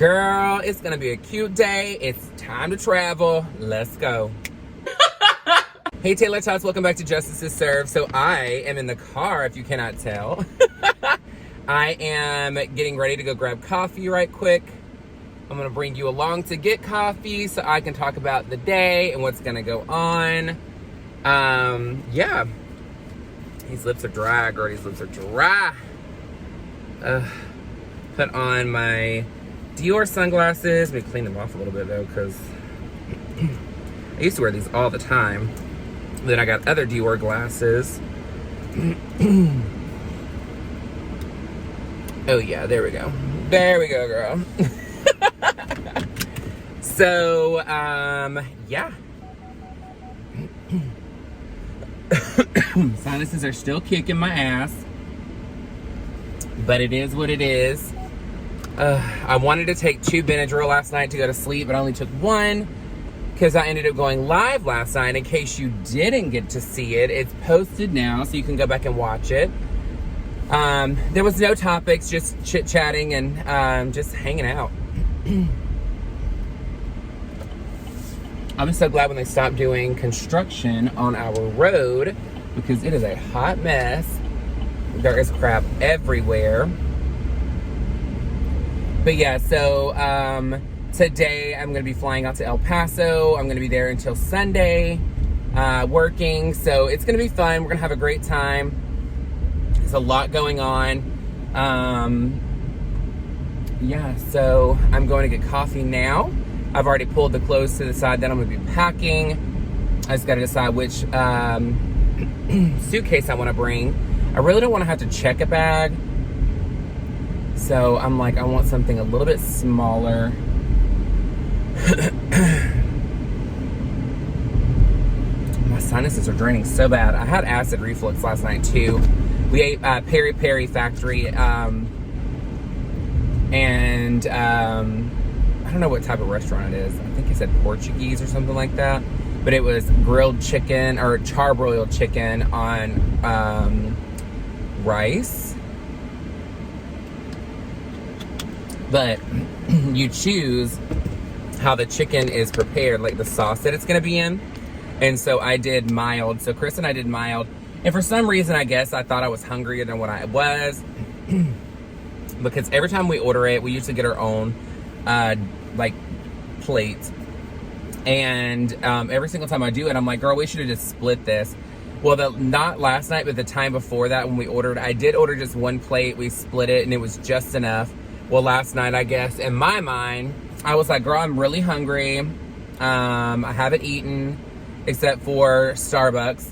Girl, it's gonna be a cute day. It's time to travel. Let's go. Hey Taylor-tots, welcome back to Justice is Served. So I am in the car, if you cannot tell. I am getting ready to go grab coffee right quick. I'm gonna bring you along to get coffee so I can talk about the day and what's gonna go on. Yeah. These lips are dry, girl, these lips are dry. Put on my Dior sunglasses. Let me clean them off a little bit though, because I used to wear these all the time. Then I got other Dior glasses. Oh yeah, there we go. There we go, girl. So, yeah. Sinuses are still kicking my ass. But it is what it is. I wanted to take 2 Benadryl last night to go to sleep, but I only took 1 because I ended up going live last night. In case you didn't get to see it, it's posted now, so you can go back and watch it. There was no topics, just chit-chatting and just hanging out. I'm so glad when they stopped doing construction on our road because it is a hot mess. There is crap everywhere. But yeah, so today I'm going to be flying out to El Paso. I'm going to be there until Sunday working. So it's going to be fun. We're going to have a great time. There's a lot going on. Yeah, so I'm going to get coffee now. I've already pulled the clothes to the side that I'm going to be packing. I just got to decide which suitcase I want to bring. I really don't want to have to check a bag. So I'm like, I want something a little bit smaller. My sinuses are draining so bad. I had acid reflux last night too. We ate Peri Peri Factory. And I don't know what type of restaurant it is. I think it said Portuguese or something like that. But it was grilled chicken or charbroiled chicken on rice. But you choose how the chicken is prepared, like the sauce that it's gonna be in. And so I did mild. So Chris and I did mild. And for some reason, I guess I thought I was hungrier than what I was. Because every time we order it, we usually get our own like plates. And every single time I do it, I'm like, girl, we should have just split this. Well, not last night, but the time before that when we ordered, I did order just 1 plate. We split it and it was just enough. Well, last night, I guess, in my mind, I was like, girl, I'm really hungry. I haven't eaten except for Starbucks.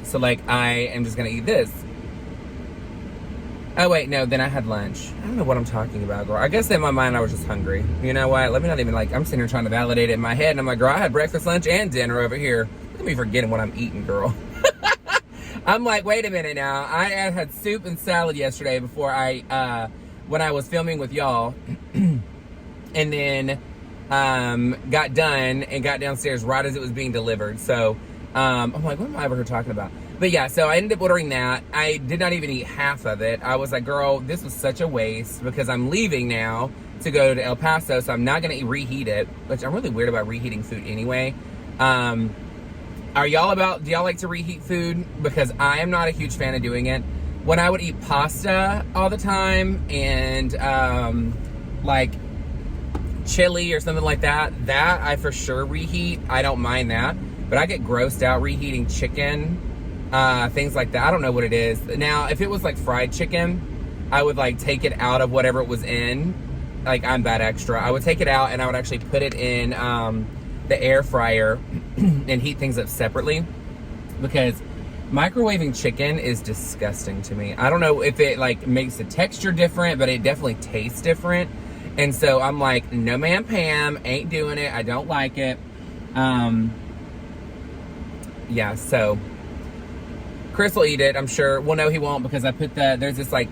So, like, I am just going to eat this. Oh, wait, no, then I had lunch. I don't know what I'm talking about, girl. I guess in my mind, I was just hungry. You know what? Let me not even, like, I'm sitting here trying to validate it in my head. And I'm like, girl, I had breakfast, lunch, and dinner over here. Look at me forgetting what I'm eating, girl. I'm like, wait a minute now. I had soup and salad yesterday before when I was filming with y'all. And then got done and got downstairs right as it was being delivered. So I'm like, what am I ever talking about? But yeah, so I ended up ordering that. I did not even eat half of it. I was like, girl, this was such a waste because I'm leaving now to go to El Paso. So I'm not going to reheat it, which I'm really weird about reheating food anyway. Do y'all like to reheat food? Because I am not a huge fan of doing it. When I would eat pasta all the time and like chili or something like that I for sure reheat. I don't mind that. But I get grossed out reheating chicken, things like that. I don't know what it is. Now, if it was like fried chicken, I would like take it out of whatever it was in. Like, I'm that extra. I would take it out and I would actually put it in the air fryer and heat things up separately, because microwaving chicken is disgusting to me. I don't know if it like makes the texture different, but it definitely tastes different. And so I'm like, no ma'am Pam, ain't doing it. I don't like it. Yeah, so Chris will eat it, I'm sure. Well, no, he won't, because I put there's this like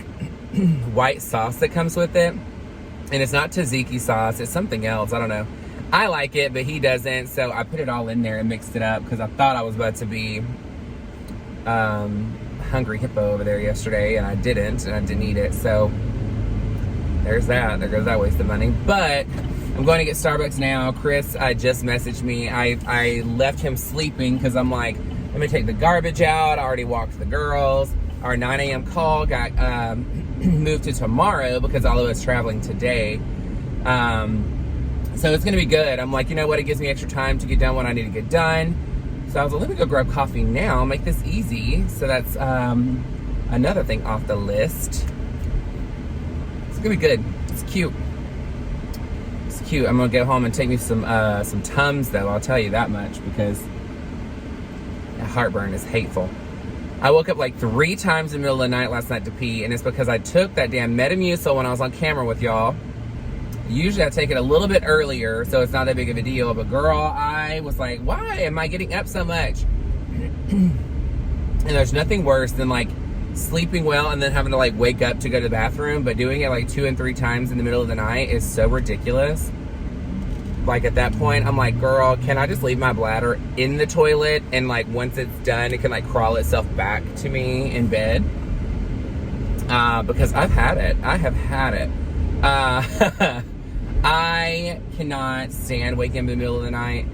white sauce that comes with it. And it's not tzatziki sauce, it's something else, I don't know. I like it, but he doesn't, so I put it all in there and mixed it up because I thought I was about to be hungry hippo over there yesterday, and I didn't eat it, so there's that. There goes that waste of money. But I'm going to get Starbucks now. Chris just messaged me. I left him sleeping because I'm like, let me take the garbage out. I already walked the girls. Our 9 a.m. call got moved to tomorrow because all of us traveling today. So it's going to be good. I'm like, you know what? It gives me extra time to get done what I need to get done. So I was like, let me go grab coffee now. Make this easy. So that's another thing off the list. It's going to be good. It's cute. It's cute. I'm going to go home and take me some Tums, though. I'll tell you that much, because heartburn is hateful. I woke up like 3 times in the middle of the night last night to pee, and it's because I took that damn Metamucil when I was on camera with y'all. Usually I take it a little bit earlier, so it's not that big of a deal, but girl, I was like, why am I getting up so much? And there's nothing worse than like sleeping well and then having to like wake up to go to the bathroom, but doing it like 2 and 3 times in the middle of the night is so ridiculous. Like at that point, I'm like, girl, can I just leave my bladder in the toilet, and like once it's done, it can like crawl itself back to me in bed? Because I've had it. I have had it. I cannot stand waking up in the middle of the night.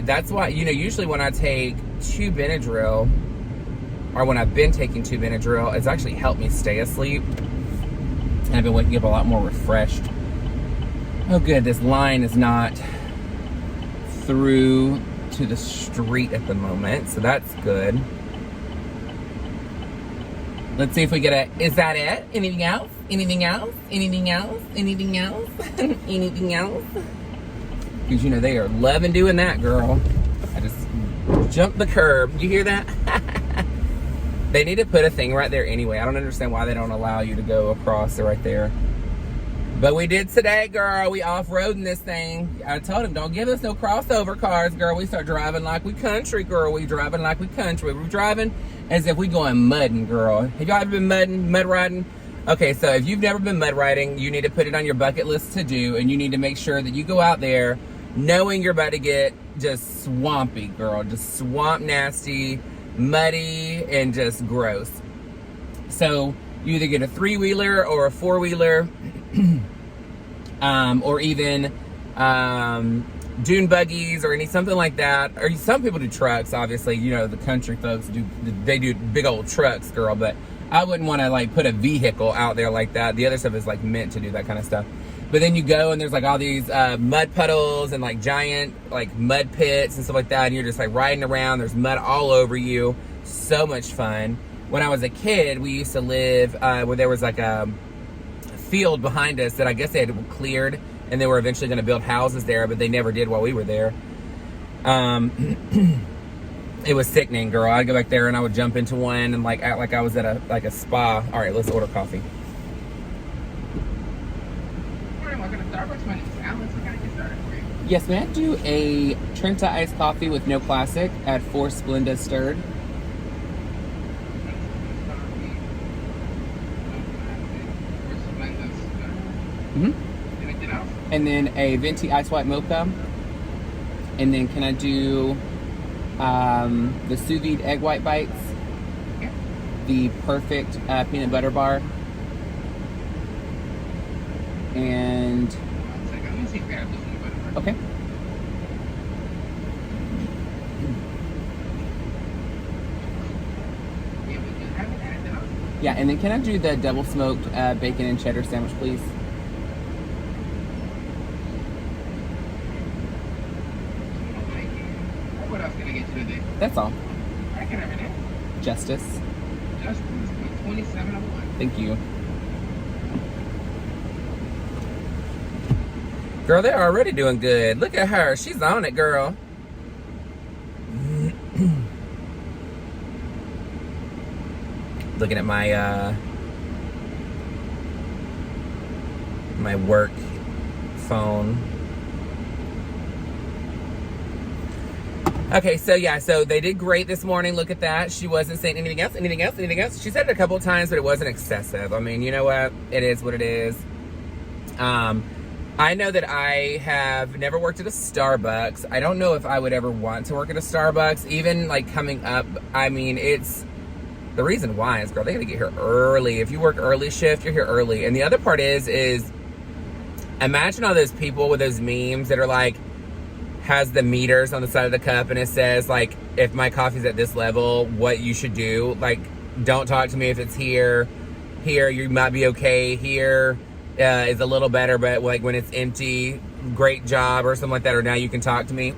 That's why, you know, usually when I take 2 Benadryl, or when I've been taking 2 Benadryl, it's actually helped me stay asleep. And I've been waking up a lot more refreshed. Oh good, this line is not through to the street at the moment, so that's good. Let's see if we get a, is that it? Anything else? Anything else? Anything else? Anything else? Anything else? Because you know they are loving doing that, girl. I just jumped the curb. You hear that? They need to put a thing right there anyway. I don't understand why they don't allow you to go across right there. But we did today, girl. We off-roading this thing. I told him, don't give us no crossover cars, girl. We start driving like we country, girl. We driving like we country. We're driving as if we going mudding, girl. Have y'all ever been mudding, mud riding? Okay, so if you've never been mud riding, you need to put it on your bucket list to do, and you need to make sure that you go out there knowing you're about to get just swampy, girl. Just swamp nasty, muddy, and just gross. So you either get a 3-wheeler or a 4-wheeler. Or even dune buggies or something like that. Or some people do trucks, obviously. You know, the country folks do big old trucks, girl. But I wouldn't want to like put a vehicle out there like that. The other stuff is like meant to do that kind of stuff. But then you go and there's like all these mud puddles and like giant like mud pits and stuff like that. And you're just like riding around. There's mud all over you. So much fun. When I was a kid, we used to live where there was like a field behind us that I guess they had cleared, and they were eventually going to build houses there, but they never did while we were there. It was sickening, girl. I'd go back there and I would jump into one and like act like I was at a spa. All right, let's order coffee. Morning, welcome to Starbucks. My name is Alex. We're gonna get started for you. Yes, may I do a Trinity iced coffee with no classic at 4 Splenda stirred? Mm-hmm. Anything else? And then a venti ice white mocha. And then can I do the sous vide egg white bites? Yeah. The perfect peanut butter bar. And 1 second. Let me see if we have the peanut butter bar. Okay. Yeah, we do have anything else? Yeah, and then can I do the double smoked bacon and cheddar sandwich, please? What else can I get you today? That's all. I can have it. Justice. Justice, 2701. Thank you. Girl, they're already doing good. Look at her. She's on it, girl. Looking at my my work phone. Okay, so yeah, so they did great this morning. Look at that. She wasn't saying anything else, anything else, anything else. She said it a couple of times, but it wasn't excessive. I mean, you know what? It is what it is. I know that I have never worked at a Starbucks. I don't know if I would ever want to work at a Starbucks. Even like coming up, I mean, it's the reason why is, girl, they gotta get here early. If you work early shift, you're here early. And the other part is Imagine all those people with those memes that are like, has the meters on the side of the cup and it says like, if my coffee's at this level, what you should do. Like, don't talk to me if it's here. Here, you might be okay. Here is a little better, but like when it's empty, great job or something like that, or now you can talk to me.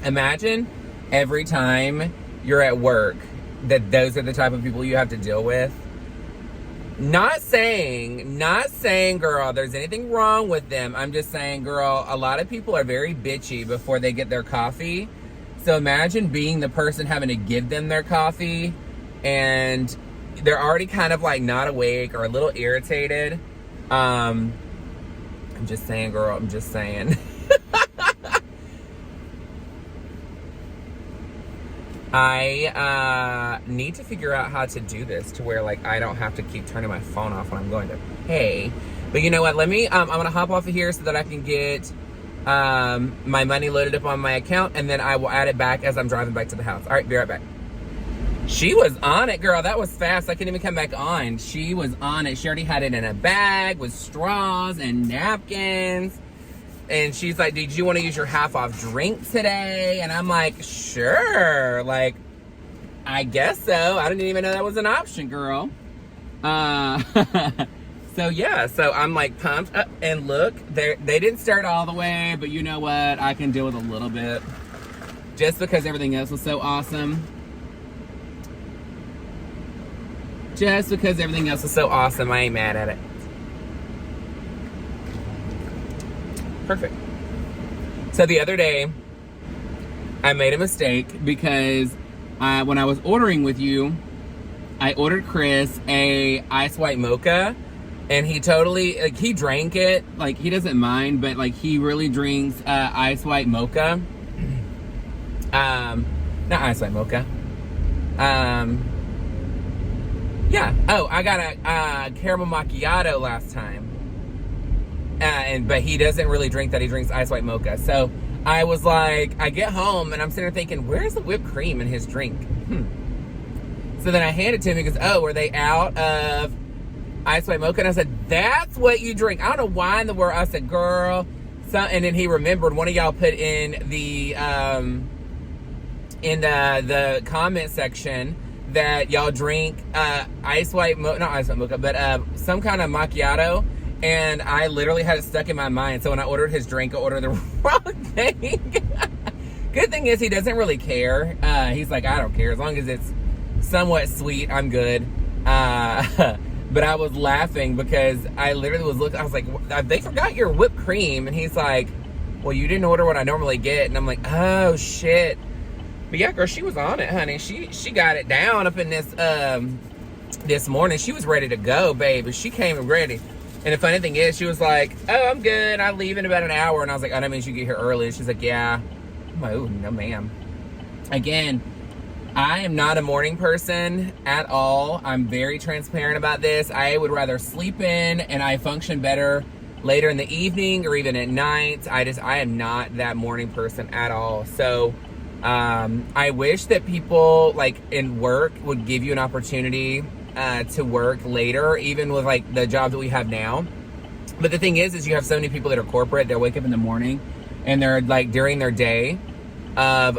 Imagine every time you're at work that those are the type of people you have to deal with. Not saying, girl, there's anything wrong with them. I'm just saying, girl, a lot of people are very bitchy before they get their coffee. So imagine being the person having to give them their coffee and they're already kind of like not awake or a little irritated. I'm just saying, girl, I'm just saying. I need to figure out how to do this to where like I don't have to keep turning my phone off when I'm going to pay. But you know what? Let me, I'm going to hop off of here so that I can get my money loaded up on my account, and then I will add it back as I'm driving back to the house. All right, be right back. She was on it, girl. That was fast. I couldn't even come back on. She was on it. She already had it in a bag with straws and napkins. And she's like, did you want to use your half off drink today? And I'm like, sure. Like, I guess so. I didn't even know that was an option, girl. So yeah, so I'm like pumped. And look, they didn't start all the way, but you know what? I can deal with a little bit. Just because everything else was so awesome. Just because everything else is so awesome, I ain't mad at it. Perfect. So the other day, I made a mistake because when I was ordering with you, I ordered Chris a ice white mocha, and he totally, like, he drank it. Like, he doesn't mind, but like, he really drinks ice white mocha. Not ice white mocha. Yeah. Oh, I got a caramel macchiato last time. But he doesn't really drink that. He drinks ice white mocha. So I was like, I get home and I'm sitting there thinking, where's the whipped cream in his drink? So then I handed it to him. He goes, oh, were they out of ice white mocha? And I said, that's what you drink. I don't know why in the world. I said, girl. So, and then he remembered one of y'all put in the comment section that y'all drink ice white mocha, not ice white mocha, but some kind of macchiato. And I literally had it stuck in my mind. So when I ordered his drink, I ordered the wrong thing. Good thing is he doesn't really care. He's like, I don't care. As long as it's somewhat sweet, I'm good. But I was laughing because I literally was looking. I was like, they forgot your whipped cream. And he's like, well, you didn't order what I normally get. And I'm like, oh, shit. But yeah, girl, she was on it, honey. She got it down up in this morning. She was ready to go, baby. She came ready. And the funny thing is, she was like, oh, I'm good. I leave in about an hour. And I was like, oh, that means you get here early. She's like, yeah. I'm like, oh, no, ma'am. Again, I am not a morning person at all. I'm very transparent about this. I would rather sleep in, and I function better later in the evening or even at night. I am not that morning person at all. So I wish that people like in work would give you an opportunity to work later, even with like the job that we have now. But the thing is you have so many people that are corporate. They'll wake up in the morning and they're like during their day of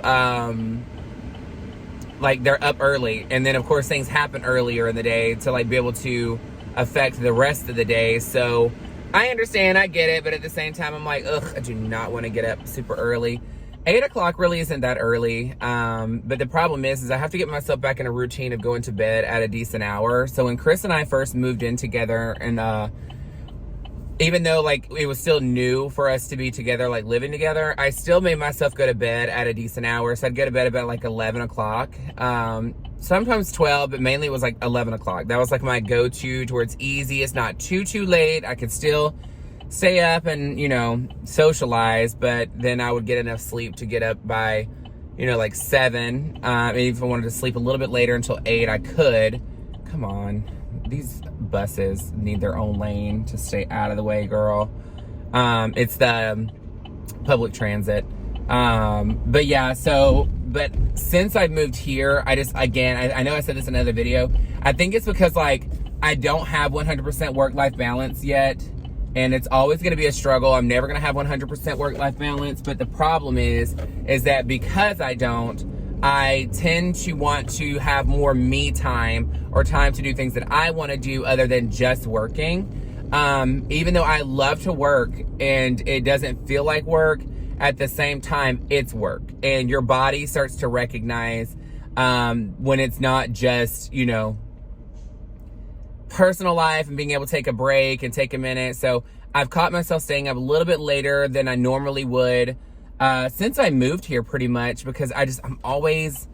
like they're up early, and then of course things happen earlier in the day to like be able to affect the rest of the day. So I understand, I get it, but at the same time I'm like, ugh, I do not want to get up super early. 8 o'clock really isn't that early, but the problem is I have to get myself back in a routine of going to bed at a decent hour. So when Chris and I first moved in together, and even though like it was still new for us to be together, like living together, I still made myself go to bed at a decent hour. So I'd go to bed about like 11 o'clock, sometimes 12, but mainly it was like 11 o'clock. That was like my go-to to where it's easy. It's not too late. I could still stay up and, you know, socialize, but then I would get enough sleep to get up by, you know, like 7. And if I wanted to sleep a little bit later until 8, I could. Come on. These buses need their own lane to stay out of the way, girl. It's the public transit. But yeah, so, but since I've moved here, I just, again, I know I said this in another video. I think it's because like I don't have 100% work-life balance yet. And it's always going to be a struggle. I'm never going to have 100% work-life balance. But the problem is that because I don't, I tend to want to have more me time or time to do things that I want to do other than just working. Even though I love to work and it doesn't feel like work, at the same time, it's work. And your body starts to recognize when it's not just, you know, personal life and being able to take a break and take a minute. So I've caught myself staying up a little bit later than I normally would since I moved here, pretty much, because I'm always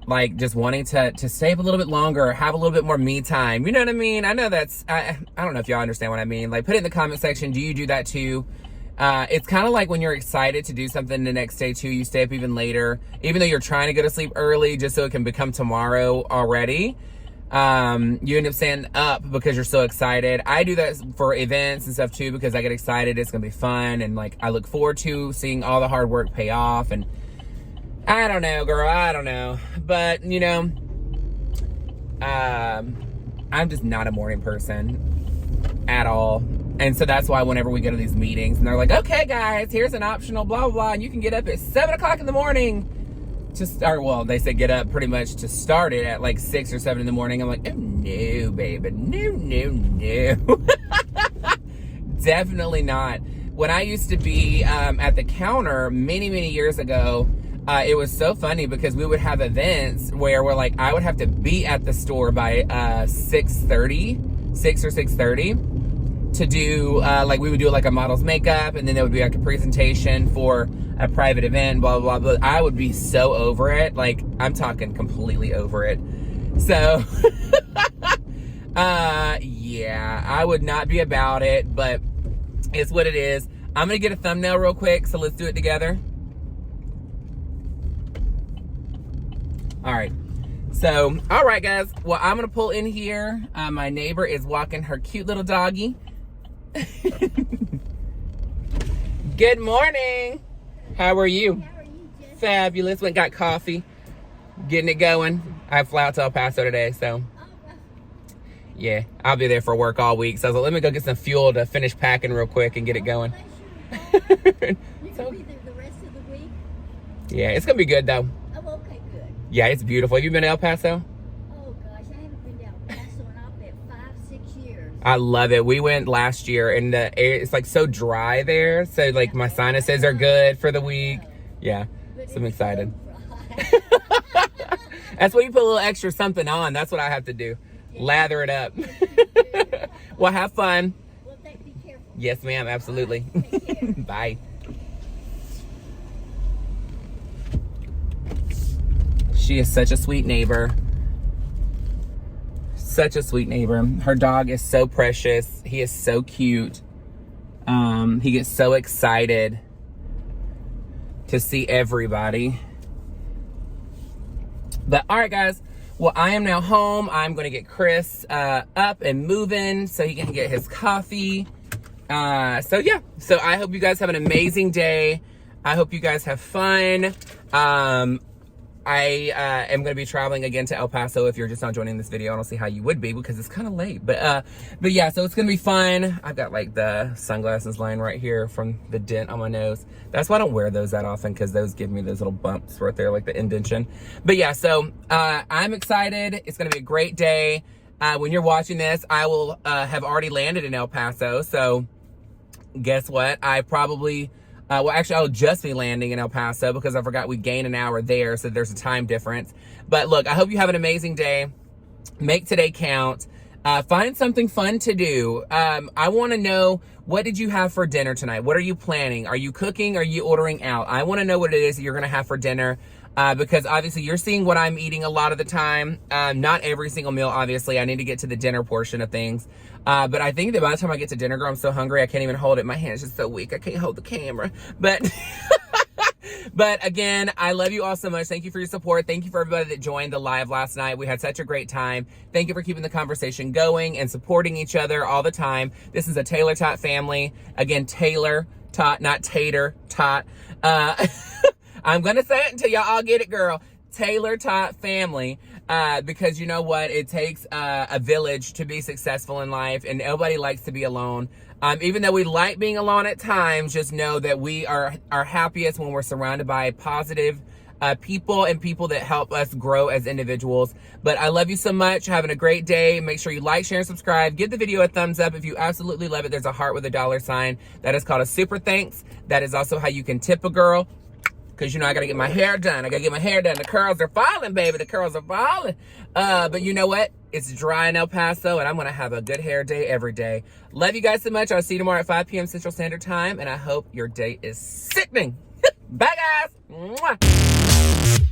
like just wanting to stay up a little bit longer, have a little bit more me time. You know what I mean? I know I don't know if y'all understand what I mean. Like, put it in the comment section. Do you do that too? It's kind of like when you're excited to do something the next day too, you stay up even later, even though you're trying to go to sleep early just so it can become tomorrow already. You end up staying up because you're so excited. I do that for events and stuff too, because I get excited. It's gonna be fun, and like I look forward to seeing all the hard work pay off. And I don't know, girl, I don't know, but you know, I'm just not a morning person at all. And so that's why whenever we go to these meetings and they're like, okay guys, here's an optional blah blah blah, and you can get up at 7 o'clock in the morning to start, well, they say get up pretty much to start it at like 6 or 7 in the morning. I'm like, oh no, baby, no. Definitely not. When I used to be at the counter many years ago, it was so funny because we would have events where we're like, I would have to be at the store by 6:30, 6 or 6:30 to do, like we would do like a model's makeup, and then there would be like a presentation for a private event, blah, blah, blah. I would be so over it. Like, I'm talking completely over it. So, yeah, I would not be about it, but it's what it is. I'm going to get a thumbnail real quick, so let's do it together. All right. So, all right, guys. Well, I'm going to pull in here. My neighbor is walking her cute little doggy. Good morning. How are you? How are you, Jessica? Fabulous. Went and got coffee. Getting it going. I fly out to El Paso today, so yeah, I'll be there for work all week. So I was like, let me go get some fuel to finish packing real quick and get it going. You're going to be there the rest of the week? Yeah, it's gonna be good though. Oh, okay, good. Yeah, it's beautiful. Have you been to El Paso? Oh gosh, I haven't been to El Paso in I'll bet 5-6 years. I love it. We went last year, and the air, it's like so dry there. So like my sinuses are good for the week. Yeah, so I'm excited. So That's when you put a little extra something on. That's what I have to do. Lather it up. Well, have fun. Well, be careful. Yes, ma'am. Absolutely. Take care. Bye. She is such a sweet neighbor. Such a sweet neighbor. Her dog is so precious. He is so cute. He gets so excited to see everybody. But all right, guys. Well, I am now home. I'm going to get Chris up and moving so he can get his coffee. So yeah. So I hope you guys have an amazing day. I hope you guys have fun. I am going to be traveling again to El Paso. If you're just not joining this video, I don't see how you would be because it's kind of late. But yeah, so it's going to be fun. I've got like the sunglasses lying right here from the dent on my nose. That's why I don't wear those that often, because those give me those little bumps right there, like the indentation. But yeah, so I'm excited. It's going to be a great day. When you're watching this, I will have already landed in El Paso. So guess what? I probably... well, actually, I'll just be landing in El Paso because I forgot we gain an hour there, so there's a time difference. But look, I hope you have an amazing day. Make today count. Find something fun to do. I want to know, what did you have for dinner tonight? What are you planning? Are you cooking? Are you ordering out? I want to know what it is that you're going to have for dinner. Because obviously you're seeing what I'm eating a lot of the time. Not every single meal, obviously. I need to get to the dinner portion of things. But I think that by the time I get to dinner, girl, I'm so hungry I can't even hold it. My hand's just so weak. I can't hold the camera. But but again, I love you all so much. Thank you for your support. Thank you for everybody that joined the live last night. We had such a great time. Thank you for keeping the conversation going and supporting each other all the time. This is a Taylor-tot family. Again, Taylor-tot, not Tater-tot. I'm going to say it until y'all all get it, girl. Taylor-tot family. Because you know what? It takes a village to be successful in life, and nobody likes to be alone. Even though we like being alone at times, just know that we are happiest when we're surrounded by positive people and people that help us grow as individuals. But I love you so much. Having a great day. Make sure you like, share, and subscribe. Give the video a thumbs up if you absolutely love it. There's a heart with a $sign. That is called a super thanks. That is also how you can tip a girl. Because, you know, I got to get my hair done. I got to get my hair done. The curls are falling, baby. The curls are falling. But you know what? It's dry in El Paso, and I'm going to have a good hair day every day. Love you guys so much. I'll see you tomorrow at 5 p.m. Central Standard Time, and I hope your day is sickening. Bye, guys. Mwah.